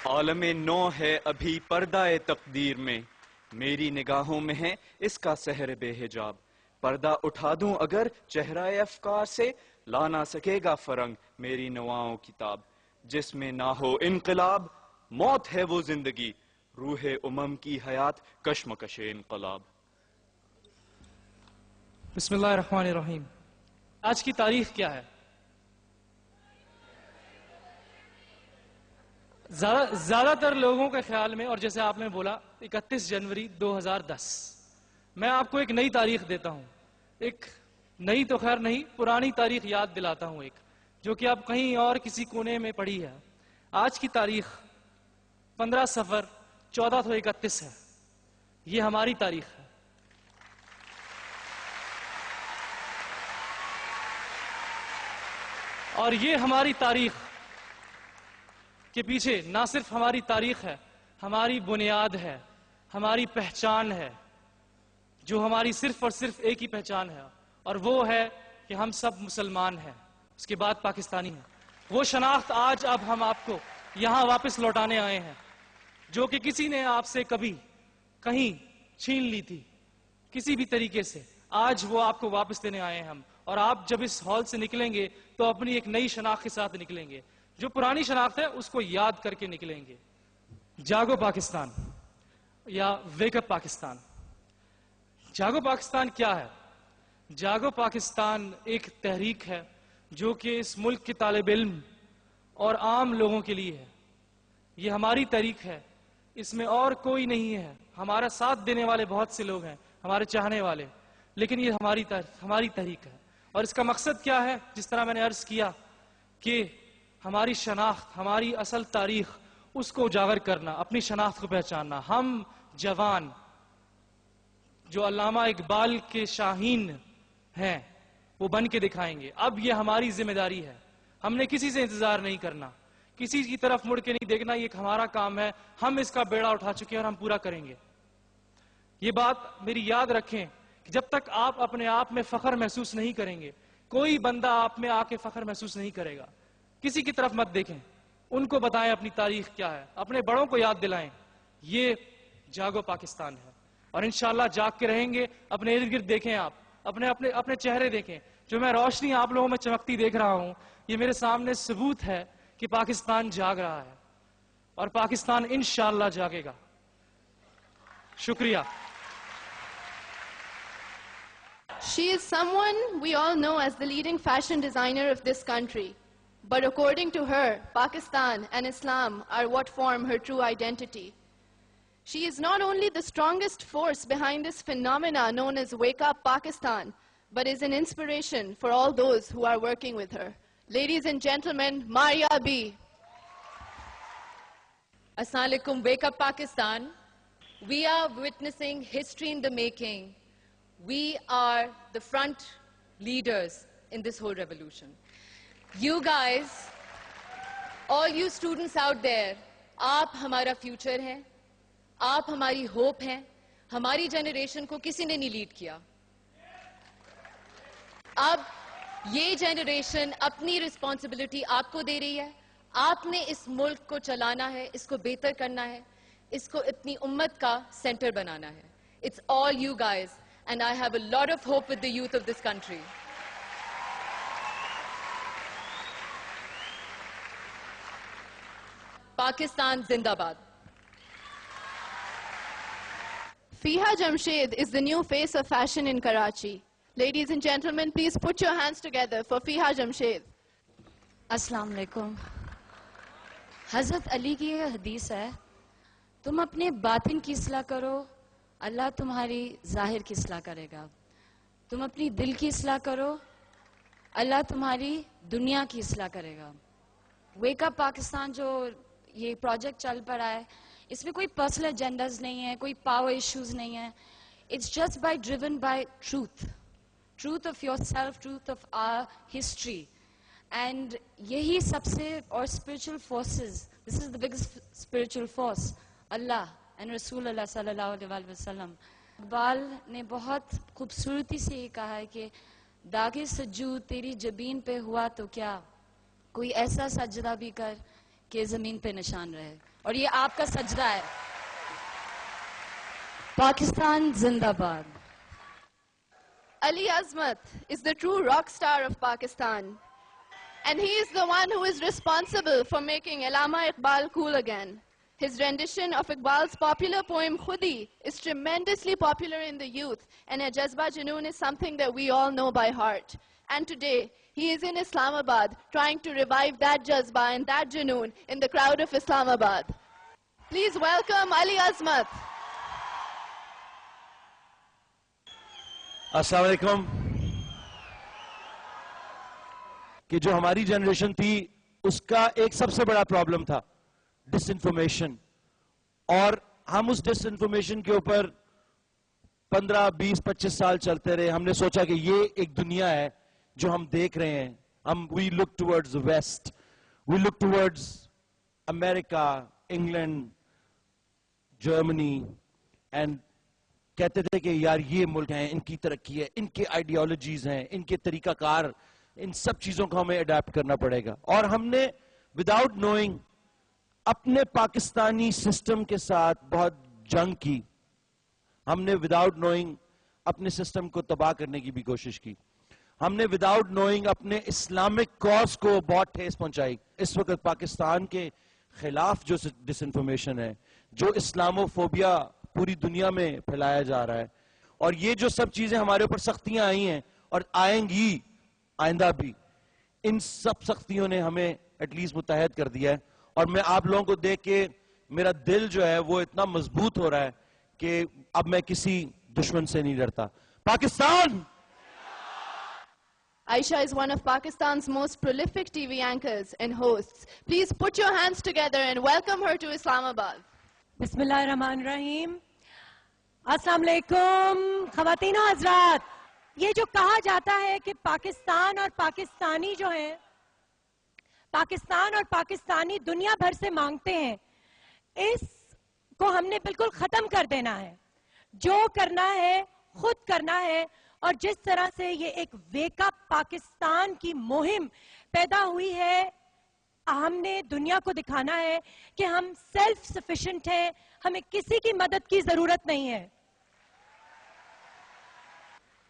عالم نو ہے ابھی پردہ تقدیر میں، میری نگاہوں میں ہے اس کا سحر بے حجاب. پردہ اٹھا دوں اگر چہرہ افکار سے، لا نہ سکے گا فرنگ میری نواؤں کی تاب. جس میں نہ ہو انقلاب، موت ہے وہ زندگی، روح امم کی حیات کشمکش انقلاب. بسم اللہ الرحمن الرحیم. آج کی تاریخ کیا ہے؟ زیادہ تر لوگوں کے خیال میں، اور جیسے آپ نے بولا 31 جنوری 2010. میں آپ کو ایک نئی تاریخ دیتا ہوں. ایک نئی تو خیر نہیں، پرانی تاریخ یاد دلاتا ہوں، ایک جو کہ آپ کہیں اور کسی کونے میں پڑھی ہے. آج کی تاریخ 15 صفر 1431 ہے. یہ ہماری تاریخ ہے. اور یہ ہماری تاریخ کے پیچھے نہ صرف ہماری تاریخ ہے، ہماری بنیاد ہے، ہماری پہچان ہے، جو ہماری صرف اور صرف ایک ہی پہچان ہے، اور وہ ہے کہ ہم سب مسلمان ہیں، اس کے بعد پاکستانی ہیں. وہ شناخت آج اب ہم آپ کو یہاں واپس لوٹانے آئے ہیں، جو کہ کسی نے آپ سے کبھی کہیں چھین لی تھی کسی بھی طریقے سے. آج وہ آپ کو واپس دینے آئے ہیں ہم. اور آپ جب اس ہال سے نکلیں گے تو اپنی ایک نئی شناخت کے ساتھ نکلیں گے. جو پرانی شناخت ہے اس کو یاد کر کے نکلیں گے. جاگو پاکستان یا ویک اپ پاکستان. جاگو پاکستان کیا ہے؟ جاگو پاکستان ایک تحریک ہے جو کہ اس ملک کے طالب علم اور عام لوگوں کے لیے ہے. یہ ہماری تحریک ہے، اس میں اور کوئی نہیں ہے. ہمارا ساتھ دینے والے بہت سے لوگ ہیں، ہمارے چاہنے والے، لیکن یہ ہماری تحریک ہے. اور اس کا مقصد کیا ہے؟ جس طرح میں نے عرض کیا کہ ہماری شناخت، ہماری اصل تاریخ، اس کو اجاگر کرنا، اپنی شناخت کو پہچاننا. ہم جوان جو علامہ اقبال کے شاہین ہیں وہ بن کے دکھائیں گے. اب یہ ہماری ذمہ داری ہے. ہم نے کسی سے انتظار نہیں کرنا، کسی کی طرف مڑ کے نہیں دیکھنا. یہ ہمارا کام ہے، ہم اس کا بیڑا اٹھا چکے ہیں اور ہم پورا کریں گے. یہ بات میری یاد رکھیں کہ جب تک آپ اپنے آپ میں فخر محسوس نہیں کریں گے، کوئی بندہ آپ میں آ کے فخر محسوس نہیں کرے گا. کسی کی طرف مت دیکھیں، ان کو بتائیں اپنی تاریخ کیا ہے، اپنے بڑوں کو یاد دلائیں. یہ جاگو پاکستان ہے. اور انشاءاللہ جاگ کے رہیں گے. اپنے ارد گرد دیکھیں، آپ اپنے چہرے دیکھیں. جو میں روشنی آپ لوگوں میں چمکتی دیکھ رہا ہوں، یہ میرے سامنے ثبوت ہے کہ پاکستان جاگ رہا ہے، اور پاکستان انشاءاللہ جاگے گا. شکریہ. She is someone we all know as the leading fashion designer of this country. But according to her, Pakistan and Islam are what form her true identity. She is not only the strongest force behind this phenomena known as Wake Up Pakistan, but is an inspiration for all those who are working with her. Ladies and gentlemen, Maria B. Assalamu alaikum. Wake Up Pakistan. We are witnessing history in the making. We are the front leaders in this whole revolution. You guys, all you students out there, آپ ہمارا future ہیں، آپ ہماری hope ہیں. ہماری generation کو کسی نے نہیں لیڈ کیا. اب یہ جنریشن اپنی رسپانسبلٹی آپ کو دے رہی ہے. آپ نے اس ملک کو چلانا ہے، اس کو بہتر کرنا ہے، اس کو اپنی امت کا سینٹر بنانا ہے. It's all you guys, and I have a lot of hope with the youth of this country. Pakistan Zindabad. Fiha Jamshed is the new face of fashion in Karachi. Ladies and gentlemen, please put your hands together for Fiha Jamshed. السلام علیکم. حضرت علی کی یہ حدیث ہے، تم اپنے باطن کی اصلاح کرو، اللہ تمہاری ظاہر کی اصلاح کرے گا. تم اپنی دل کی اصلاح کرو، اللہ تمہاری دنیا کی اصلاح کرے گا. ویک اپ پاکستان جو یہ پروجیکٹ چل پڑا ہے، اس میں کوئی پرسنل ایجنڈاز نہیں ہے، کوئی پاور ایشوز نہیں ہیں. It's just driven by truth of یور سیلف، truth of our history. And یہی سب سے، اور spiritual forces, this is the biggest spiritual force, اللہ اینڈ رسول اللہ صلی اللہ علیہ وسلم. اقبال نے بہت خوبصورتی سے یہ کہا ہے کہ داغ سجود تیری جبین پہ ہوا تو کیا، کوئی ایسا سجدہ بھی کر کہ زمین پہ نشان رہے. اور یہ آپ کا سجدہ ہے. پاکستان زندہ باد. Ali Azmat is the true rock star of Pakistan. And he is the one who is responsible for making Allama Iqbal cool again. His rendition of Iqbal's popular poem Khudi is tremendously popular in the youth, and a Jazba Junoon is something that we all know by heart. And today, he is in Islamabad trying to revive that Jazba and that Junoon in the crowd of Islamabad. Please welcome Ali Azmat. السلام علیکم. کہ جو ہماری generation تھی اس کا ایک سب سے بڑا پرابلم تھا ڈس انفارمیشن, اور ہم اس ڈس انفارمیشن کے اوپر 15, 20, 25 سال چلتے رہے. ہم نے سوچا کہ یہ ایک دنیا ہے جو ہم دیکھ رہے ہیں. We look towards west, we look towards America, England, Germany, and کہتے تھے کہ یار یہ ملک ہیں, ان کی ترقی ہے, ان کے آئیڈیالوجیز ہیں, ان کے طریقہ کار, ان سب چیزوں کو ہمیں اڈاپٹ کرنا پڑے گا. اور ہم نے وداؤٹ نوئنگ اپنے پاکستانی سسٹم کے ساتھ بہت جنگ کی. ہم نے وداؤٹ نوئنگ اپنے سسٹم کو تباہ کرنے کی بھی کوشش کی. ہم نے وداؤٹ نوئنگ اپنے اسلامک کاز کو بہت ٹھیس پہنچائی. اس وقت پاکستان کے خلاف جو ڈس انفارمیشن ہے, جو اسلاموفوبیا پوری دنیا میں پھیلایا جا رہا ہے, اور یہ جو سب چیزیں ہمارے اوپر سختیاں آئی ہیں اور آئیں گی آئندہ بھی, ان سب سختیوں نے ہمیں ایٹ لیسٹ متحد کر دیا ہے. اور میں آپ لوگوں کو دیکھ کے میرا دل جو ہے وہ اتنا مضبوط ہو رہا ہے کہ اب میں کسی دشمن سے نہیں ڈرتا. Pakistan! Aisha is one of Pakistan's most prolific TV anchors and hosts. Please put your hands together and welcome her to Islamabad. بسم اللہ الرحمن الرحیم. السلام علیکم خواتین و حضرات. یہ جو کہا جاتا ہے کہ پاکستان اور پاکستانی جو ہیں, پاکستان اور پاکستانی دنیا بھر سے مانگتے ہیں, اس کو ہم نے بالکل ختم کر دینا ہے. جو کرنا ہے خود کرنا ہے. اور جس طرح سے یہ ایک ویک اپ پاکستان کی مہم پیدا ہوئی ہے, ہم نے دنیا کو دکھانا ہے کہ ہم سیلف سفیشینٹ ہیں, ہمیں کسی کی مدد کی ضرورت نہیں ہے.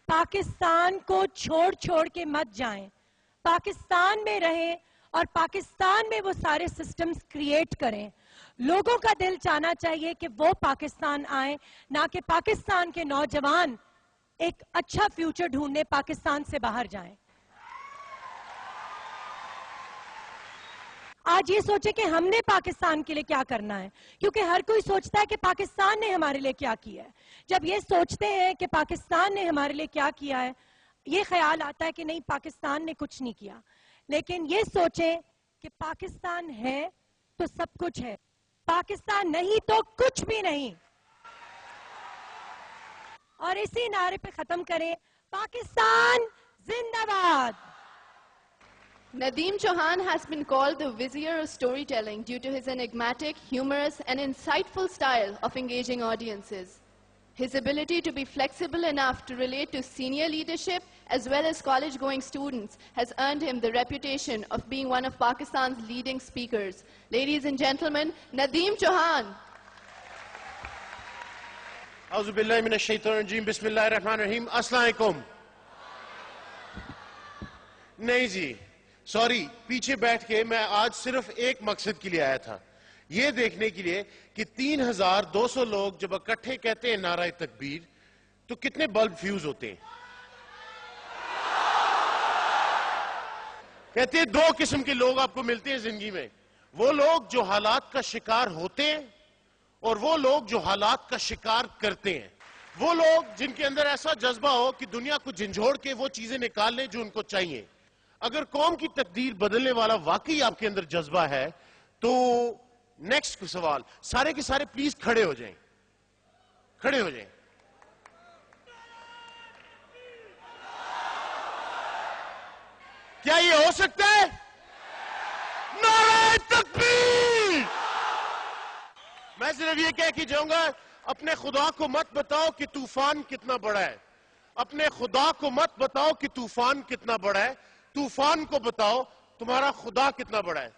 پاکستان کو چھوڑ کے مت جائیں, پاکستان میں رہیں اور پاکستان میں وہ سارے سسٹمز کریٹ کریں. لوگوں کا دل چاہنا چاہیے کہ وہ پاکستان آئیں, نہ کہ پاکستان کے نوجوان ایک اچھا فیوچر ڈھونڈنے پاکستان سے باہر جائیں. آج یہ سوچیں کہ ہم نے پاکستان کے لیے کیا کرنا ہے, کیونکہ ہر کوئی سوچتا ہے کہ پاکستان نے ہمارے لیے کیا کیا ہے. جب یہ سوچتے ہیں کہ پاکستان نے ہمارے لیے کیا کیا ہے, یہ خیال آتا ہے کہ نہیں پاکستان نے کچھ نہیں کیا. لیکن یہ سوچیں کہ پاکستان ہے تو سب کچھ ہے, پاکستان نہیں تو کچھ بھی نہیں. اور اسی نعرے پہ ختم کریں, پاکستان زندہ باد. Nadeem Chauhan has been called the vizier of storytelling due to his enigmatic, humorous and insightful style of engaging audiences. His ability to be flexible enough to relate to senior leadership as well as college-going students has earned him the reputation of being one of Pakistan's leading speakers. Ladies and gentlemen, Nadeem Chauhan. اعوذ باللہ من الشیطان الرجیم. بسم اللہ الرحمن الرحیم. السلام علیکم. نہیں جی سوری, پیچھے بیٹھ کے میں آج صرف ایک مقصد کے لیے آیا تھا, یہ دیکھنے کے لیے کہ 3200 لوگ جب اکٹھے کہتے ہیں نعرہ تکبیر تو کتنے بلب فیوز ہوتے ہیں. کہتے ہیں دو قسم کے لوگ آپ کو ملتے ہیں زندگی میں, وہ لوگ جو حالات کا شکار ہوتے ہیں اور وہ لوگ جو حالات کا شکار کرتے ہیں. وہ لوگ جن کے اندر ایسا جذبہ ہو کہ دنیا کو جھنجھوڑ کے وہ چیزیں نکال لیں جو ان کو چاہیے. اگر قوم کی تقدیر بدلنے والا واقعی آپ کے اندر جذبہ ہے تو نیکسٹ سوال, سارے کے سارے پلیز کھڑے ہو جائیں, کھڑے ہو جائیں. کیا یہ ہو سکتا ہے؟ نعرہ تکبیر. میں صرف یہ کہہ کے جاؤں گا, اپنے خدا کو مت بتاؤ کہ طوفان کتنا بڑا ہے, اپنے خدا کو مت بتاؤ کہ طوفان کتنا بڑا ہے, طوفان کو بتاؤ تمہارا خدا کتنا بڑا ہے.